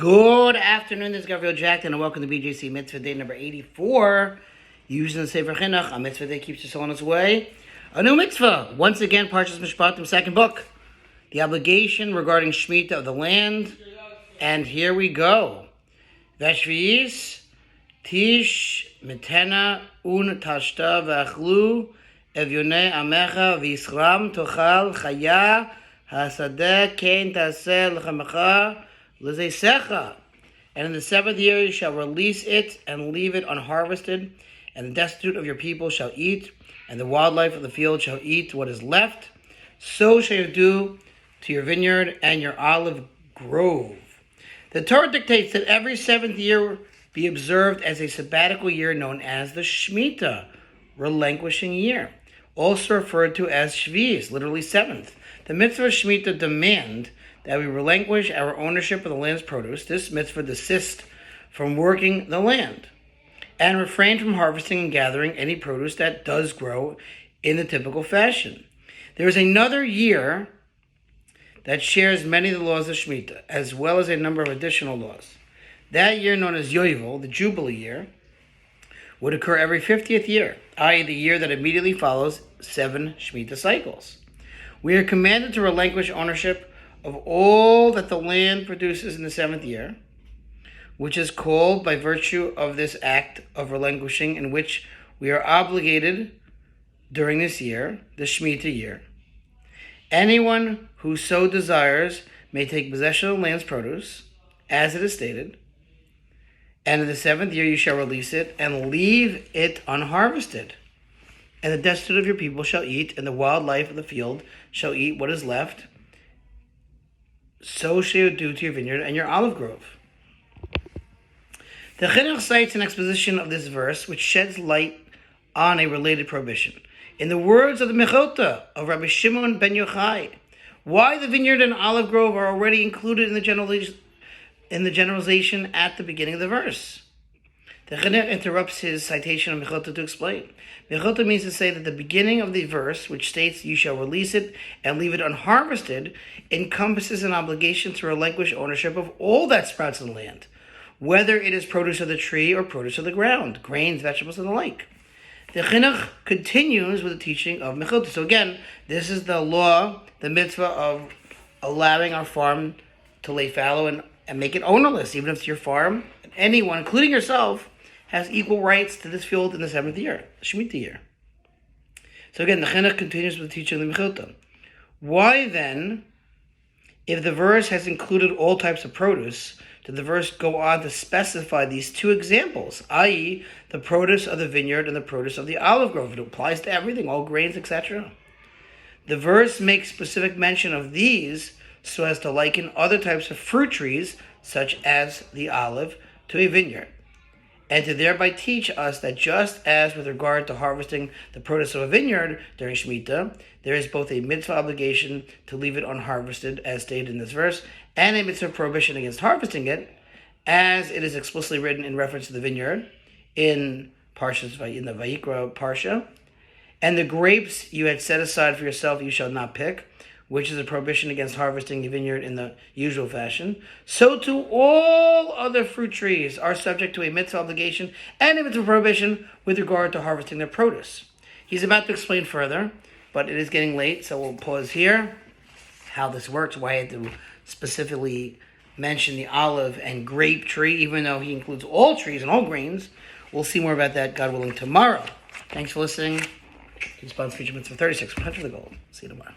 Good afternoon, this is Gabriel Jackson, and welcome to BJC Mitzvah Day number 84. Using the Sefer HaChinuch, a mitzvah day keeps us on its way. A new mitzvah, once again, Parshas Mishpatim, second book. The obligation regarding Shemittah of the land. And here we go. Veshvi'is, Tish, Mitena, Un Tashta, V'achlu, Evyonei Amecha, V'yisram, Tochal, Chaya, Hasadeh, Kein Taseh, L'chamecha, L'zeisecha. And in the seventh year you shall release it and leave it unharvested, and the destitute of your people shall eat, and the wildlife of the field shall eat what is left. So shall you do to your vineyard and your olive grove. The Torah dictates that every seventh year be observed as a sabbatical year known as the Shemittah, relinquishing year, also referred to as Shvi'is, literally seventh. The mitzvah of Shemittah demand that we relinquish our ownership of the land's produce. This mitzvah desists from working the land and refrain from harvesting and gathering any produce that does grow in the typical fashion. There is another year that shares many of the laws of Shemitah, as well as a number of additional laws. That year, known as Yovel, the Jubilee year, would occur every 50th year, i.e. the year that immediately follows 7 Shemitah cycles. We are commanded to relinquish ownership of all that the land produces in the 7th year, which is called by virtue of this act of relinquishing, in which we are obligated during this year, the Shemitah year. Anyone who so desires may take possession of the land's produce, as it is stated, and in the 7th year you shall release it and leave it unharvested. And the destitute of your people shall eat, and the wildlife of the field shall eat what is left. So shall you do to your vineyard and your olive grove. The Chinuch cites an exposition of this verse which sheds light on a related prohibition. In the words of the Mechilta of Rabbi Shimon ben Yochai, why the vineyard and olive grove are already included in the generalization at the beginning of the verse. The Chinuch interrupts his citation of Mechilta to explain. Mechilta means to say that the beginning of the verse, which states, "You shall release it and leave it unharvested," encompasses an obligation to relinquish ownership of all that sprouts in the land, whether it is produce of the tree or produce of the ground, grains, vegetables, and the like. The Chinuch continues with the teaching of Mechilta. So again, this is the law, the mitzvah of allowing our farm to lay fallow and make it ownerless, even if it's your farm. Anyone, including yourself, has equal rights to this field in the 7th year, the Shemitah year. So again, the Chinuch continues with the teaching of the Mechilta. Why then, if the verse has included all types of produce, did the verse go on to specify these two examples, i.e. the produce of the vineyard and the produce of the olive grove? It applies to everything, all grains, etc. The verse makes specific mention of these so as to liken other types of fruit trees, such as the olive, to a vineyard, and to thereby teach us that just as with regard to harvesting the produce of a vineyard during Shemitah, there is both a mitzvah obligation to leave it unharvested, as stated in this verse, and a mitzvah prohibition against harvesting it, as it is explicitly written in reference to the vineyard in the Vayikra Parsha. And the grapes you had set aside for yourself you shall not pick, which is a prohibition against harvesting a vineyard in the usual fashion. So too all other fruit trees are subject to a mitzvah obligation and a mitzvah prohibition with regard to harvesting their produce. He's about to explain further, but it is getting late, so we'll pause here. How this works, why I had to specifically mention the olive and grape tree, even though he includes all trees and all grains. We'll see more about that, God willing, tomorrow. Thanks for listening. Keep on future mitzvah 36, 100 the gold. See you tomorrow.